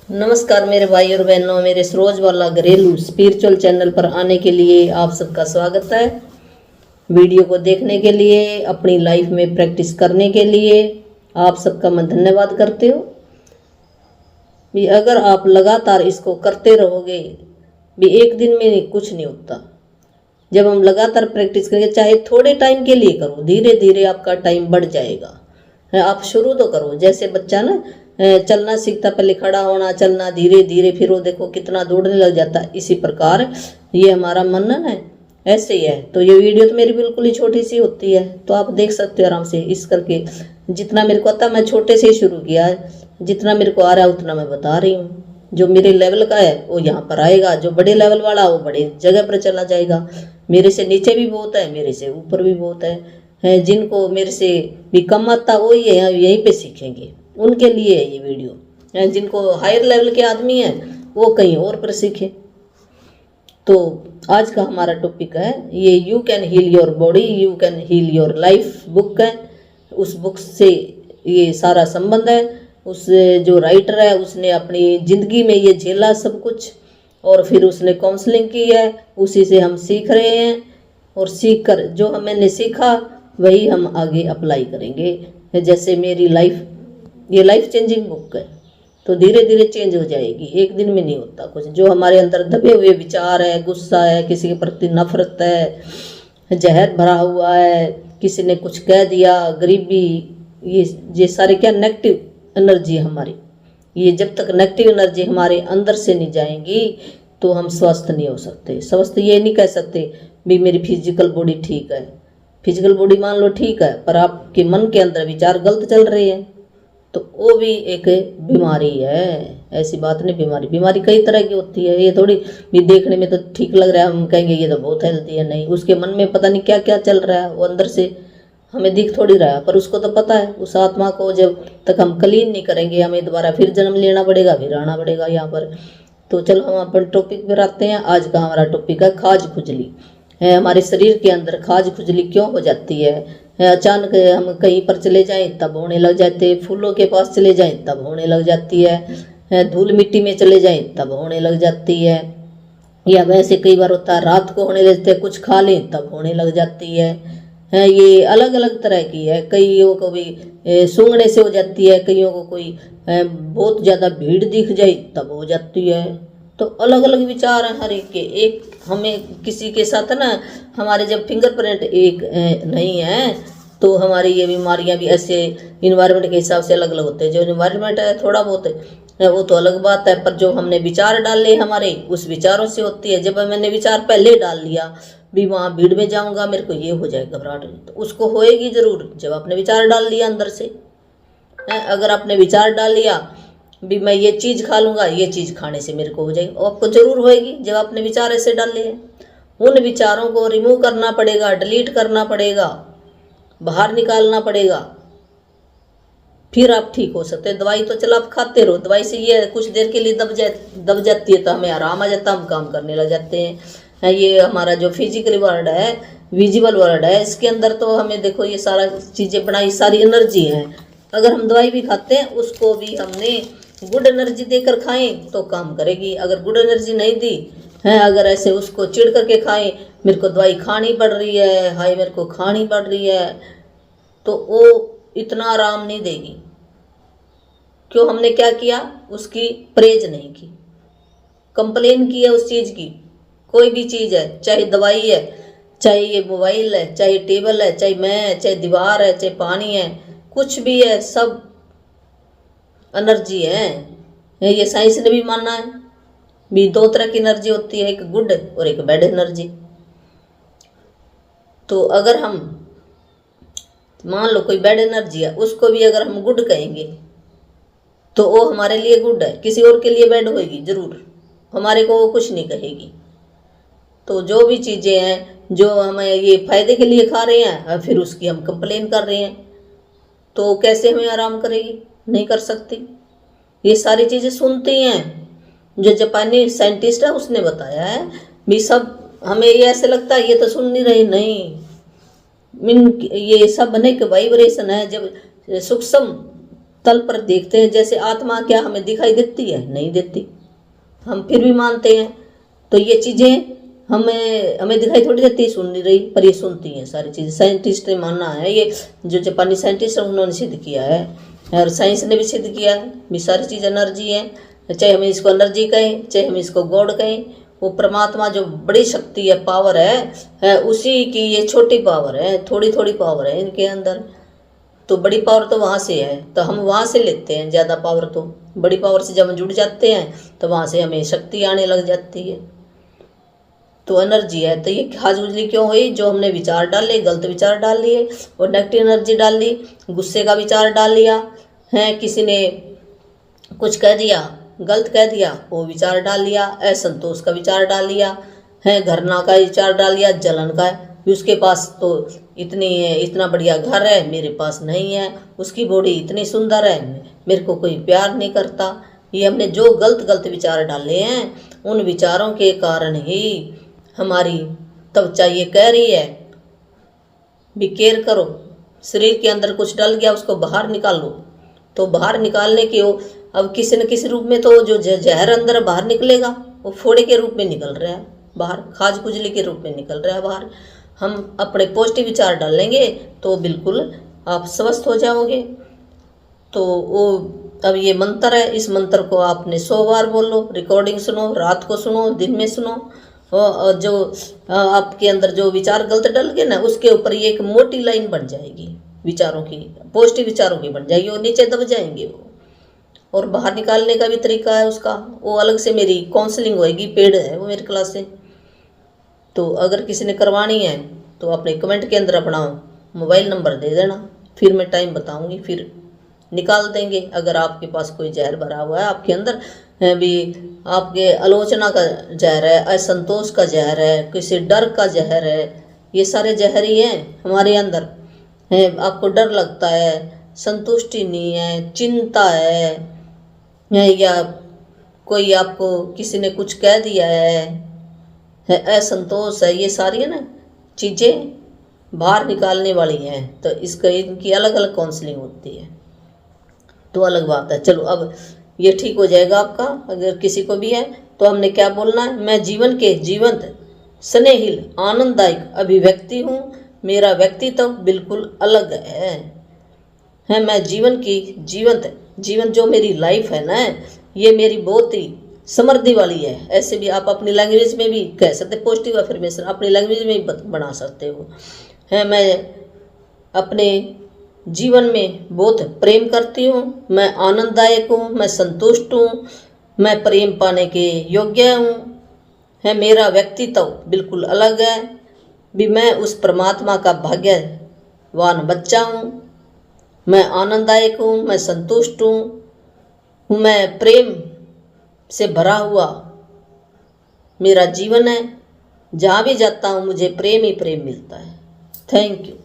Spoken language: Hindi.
नमस्कार मेरे भाई और बहनों, मेरे सरोज वाला घरेलू स्पिरिचुअल चैनल पर आने के लिए आप सबका स्वागत है। वीडियो को देखने के लिए, अपनी लाइफ में प्रैक्टिस करने के लिए आप सबका मैं धन्यवाद करती हूँ। भी अगर आप लगातार इसको करते रहोगे भी एक दिन में कुछ नहीं होता। जब हम लगातार प्रैक्टिस करेंगे, चाहे थोड़े टाइम के लिए करो, धीरे धीरे आपका टाइम बढ़ जाएगा। आप शुरू तो करो, जैसे बच्चा ना चलना सीखता, पहले खड़ा होना, चलना, धीरे धीरे फिर वो देखो कितना दौड़ने लग जाता है। इसी प्रकार ये हमारा मनन है, ऐसे ही है। तो ये वीडियो तो मेरी बिल्कुल ही छोटी सी होती है, तो आप देख सकते हो आराम से इस करके। जितना मेरे को आता है मैं छोटे से ही शुरू किया है, जितना मेरे को आ रहा है उतना मैं बता रही हूँ। जो मेरे लेवल का है वो यहाँ पर आएगा, जो बड़े लेवल वाला वो बड़े जगह पर चला जाएगा। मेरे से नीचे भी बहुत है, मेरे से ऊपर भी बहुत है। जिनको मेरे से भी कम आता वो ये यहीं पे सीखेंगे, उनके लिए है ये वीडियो। जिनको हायर लेवल के आदमी हैं वो कहीं और पर सीखे। तो आज का हमारा टॉपिक है ये you can heal your body, you can heal your life book है। उस बुक से ये सारा संबंध है। उस जो राइटर है उसने अपनी ज़िंदगी में ये झेला सब कुछ, और फिर उसने काउंसलिंग की है, उसी से हम सीख रहे हैं। और सीख कर जो हमने सीखा वही हम आगे अप्लाई करेंगे। जैसे मेरी लाइफ, ये लाइफ चेंजिंग बुक है, तो धीरे धीरे चेंज हो जाएगी, एक दिन में नहीं होता कुछ। जो हमारे अंदर दबे हुए विचार है, गुस्सा है, किसी के प्रति नफरत है, जहर भरा हुआ है, किसी ने कुछ कह दिया, गरीबी, ये सारे क्या नेगेटिव एनर्जी हमारी। ये जब तक नेगेटिव एनर्जी हमारे अंदर से नहीं जाएंगी तो हम स्वस्थ नहीं हो सकते। स्वस्थ ये नहीं कह सकते भी मेरी फिजिकल बॉडी ठीक है। फिजिकल बॉडी मान लो ठीक है, पर आपके मन के अंदर विचार गलत चल रहे हैं तो वो भी एक बीमारी है। ऐसी बात नहीं, बीमारी कई तरह की होती है। ये थोड़ी भी देखने में तो ठीक लग रहा है, हम कहेंगे ये तो बहुत हेल्दी है, नहीं, उसके मन में पता नहीं क्या क्या चल रहा है, वो अंदर से हमें दिख थोड़ी रहा है, पर उसको तो पता है। उस आत्मा को जब तक हम क्लीन नहीं करेंगे, हमें दोबारा फिर जन्म लेना पड़ेगा, फिर आना पड़ेगा यहाँ पर। तो चलो हम अपन टॉपिक पर आते हैं। आज का हमारा टॉपिक है खाज खुजली। है हमारे शरीर के अंदर खाज खुजली क्यों हो जाती है? अचानक हम कहीं पर चले जाएं तब होने लग जाते, फूलों के पास चले जाएं तब होने लग जाती है, धूल मिट्टी में चले जाएं तब होने लग जाती है, या वैसे कई बार होता है रात को होने लगते हैं, कुछ खा लें तब होने लग जाती है। ये अलग अलग तरह की है। कईयों को भी सूंघने से हो जाती है, कईयों को कोई बहुत ज़्यादा भीड़ दिख जाए तब हो जाती है। तो अलग अलग विचार हैं हर एक के। एक हमें किसी के साथ ना, हमारे जब फिंगरप्रिंट एक नहीं है तो हमारी ये बीमारियां भी ऐसे इन्वायरमेंट के हिसाब से अलग अलग होते हैं। जो इन्वायरमेंट है थोड़ा बहुत है वो तो अलग बात है, पर जो हमने विचार डाले हमारे, उस विचारों से होती है। जब मैंने विचार पहले डाल लिया भी वहाँ भीड़ में जाऊंगा, मेरे को ये हो जाएगा घबराहट, तो उसको होएगी जरूर जब आपने विचार डाल लिया अंदर से। अगर आपने विचार डाल लिया भी मैं ये चीज़ खा लूँगा, ये चीज़ खाने से मेरे को हो जाएगी, और आपको जरूर होएगी जब आपने विचार ऐसे डाले हैं। उन विचारों को रिमूव करना पड़ेगा, डिलीट करना पड़ेगा, बाहर निकालना पड़ेगा, फिर आप ठीक हो सकते हैं। दवाई तो चलो आप खाते रहो, दवाई से ये कुछ देर के लिए दब जाती है तो हमें आराम आ जाता है, हम काम करने लग जाते हैं। ये हमारा जो फिजिकल वर्ल्ड है, विजुअल वर्ल्ड है, इसके अंदर तो हमें देखो ये सारा चीज़ें बनाई, सारी एनर्जी है। अगर हम दवाई भी खाते हैं उसको भी हमने गुड एनर्जी देकर खाएं तो काम करेगी। अगर गुड एनर्जी नहीं दी है, अगर ऐसे उसको चिढ़ करके खाएं, मेरे को दवाई खानी पड़ रही है, हाय मेरे को खानी पड़ रही है, तो वो इतना आराम नहीं देगी। क्यों? हमने क्या किया? उसकी परहेज नहीं की, कंप्लेन की है उस चीज़ की। कोई भी चीज़ है, चाहे दवाई है, चाहे ये मोबाइल है, चाहे टेबल है, चाहे मैं है, चाहे दीवार है, चाहे पानी है, कुछ भी है, सब एनर्जी है। ये साइंस ने भी माना है भी दो तरह की एनर्जी होती है, एक गुड और एक बैड एनर्जी। तो अगर हम मान लो कोई बैड एनर्जी है, उसको भी अगर हम गुड कहेंगे तो वो हमारे लिए गुड है, किसी और के लिए बैड होगी जरूर, हमारे को वो कुछ नहीं कहेगी। तो जो भी चीज़ें हैं जो हमें ये फायदे के लिए खा रहे हैं, फिर उसकी हम कंप्लेन कर रहे हैं, तो कैसे हमें आराम करेगी? नहीं कर सकती। ये सारी चीज़ें सुनती हैं। जो जापानी साइंटिस्ट है उसने बताया है भी सब, हमें ये ऐसे लगता है ये तो सुन नहीं रही, नहीं, ये सब अनेक वाइब्रेशन है। जब सूक्ष्म तल पर देखते हैं। जैसे आत्मा क्या हमें दिखाई देती है? नहीं देती, हम फिर भी मानते हैं। तो ये चीज़ें हमें दिखाई थोड़ी देती, सुन नहीं रही, पर ये सुनती हैं सारी चीज़ें। साइंटिस्ट ने मानना है, ये जो जापानी साइंटिस्ट है उन्होंने सिद्ध किया है, और साइंस ने भी सिद्ध किया है भी सारी चीज़ एनर्जी है। चाहे हम इसको एनर्जी कहें, चाहे हम इसको गॉड कहें, वो परमात्मा जो बड़ी शक्ति है, पावर है उसी की ये छोटी पावर है, थोड़ी थोड़ी पावर है इनके अंदर। तो बड़ी पावर तो वहाँ से है, तो हम वहाँ से लेते हैं ज़्यादा पावर। तो बड़ी पावर से जब हम जुड़ जाते हैं तो वहाँ से हमें शक्ति आने लग जाती है। तो एनर्जी है। तो ये खाज उजली क्यों हुई? जो हमने विचार डाले, गलत विचार डाल लिए और नेगेटिव एनर्जी डाल ली, गुस्से का विचार डाल लिया है, किसी ने कुछ कह दिया, गलत कह दिया, वो विचार डाल लिया, असंतोष का विचार डाल लिया है, घृणा का विचार डाल लिया, जलन का। उसके पास तो इतना बढ़िया घर है, मेरे पास नहीं है, उसकी बॉडी इतनी सुंदर है, मेरे को कोई प्यार नहीं करता। ये हमने जो गलत गलत विचार डाले हैं, उन विचारों के कारण ही हमारी त्वचा ये कह रही है भी केयर करो, शरीर के अंदर कुछ डल गया उसको बाहर निकालो। तो बाहर निकालने के अब किसी न किसी रूप में तो जो जहर अंदर बाहर निकलेगा वो फोड़े के रूप में निकल रहा है बाहर, खाज खुजली के रूप में निकल रहा है बाहर। हम अपने पॉजिटिव विचार डालेंगे तो बिल्कुल आप स्वस्थ हो जाओगे। तो वो अब ये मंत्र है, इस मंत्र को आपने 100 बार बोलो, रिकॉर्डिंग सुनो, रात को सुनो, दिन में सुनो। और जो आपके अंदर जो विचार गलत डल गए ना, उसके ऊपर ये एक मोटी लाइन बन जाएगी विचारों की, पॉजिटिव विचारों की बन जाएगी, वो नीचे दब जाएंगे वो। और बाहर निकालने का भी तरीका है उसका, वो अलग से मेरी काउंसलिंग होएगी, पेड है वो मेरी क्लास से। तो अगर किसी ने करवानी है तो अपने कमेंट के अंदर अपना मोबाइल नंबर दे देना, फिर मैं टाइम बताऊंगी, फिर निकाल देंगे। अगर आपके पास कोई जहर भरा हुआ है आपके अंदर भी, आपके आलोचना का जहर है, असंतोष का जहर है, किसी डर का जहर है, ये सारे जहर ही हैं हमारे अंदर है। आपको डर लगता है, संतुष्टि नहीं है, चिंता है, या कोई आपको किसी ने कुछ कह दिया है, असंतोष है, ये सारी है ना चीज़ें बाहर निकालने वाली हैं। तो इसका इनकी अलग अलग काउंसलिंग होती है, तो अलग बात है। चलो अब ये ठीक हो जाएगा आपका। अगर किसी को भी है तो हमने क्या बोलना है? मैं जीवन के जीवंत स्नेहिल आनंददायक अभिव्यक्ति हूँ, मेरा व्यक्तित्व बिल्कुल अलग है। मैं जीवन की जीवन जो मेरी लाइफ है ना, ये मेरी बहुत ही समृद्धि वाली है। ऐसे भी आप अपनी लैंग्वेज में भी कह सकते, पॉजिटिव अफर्मेशन अपनी लैंग्वेज में भी बना सकते हो। मैं अपने जीवन में बहुत प्रेम करती हूँ, मैं आनंददायक हूँ, मैं संतुष्ट हूँ, मैं प्रेम पाने के योग्य हूँ। मेरा व्यक्तित्व बिल्कुल अलग है भी, मैं उस परमात्मा का भाग्यवान बच्चा हूँ। मैं आनंददायक हूँ, मैं संतुष्ट हूँ, मैं प्रेम से भरा हुआ मेरा जीवन है। जहाँ भी जाता हूँ मुझे प्रेम ही प्रेम मिलता है। Thank you.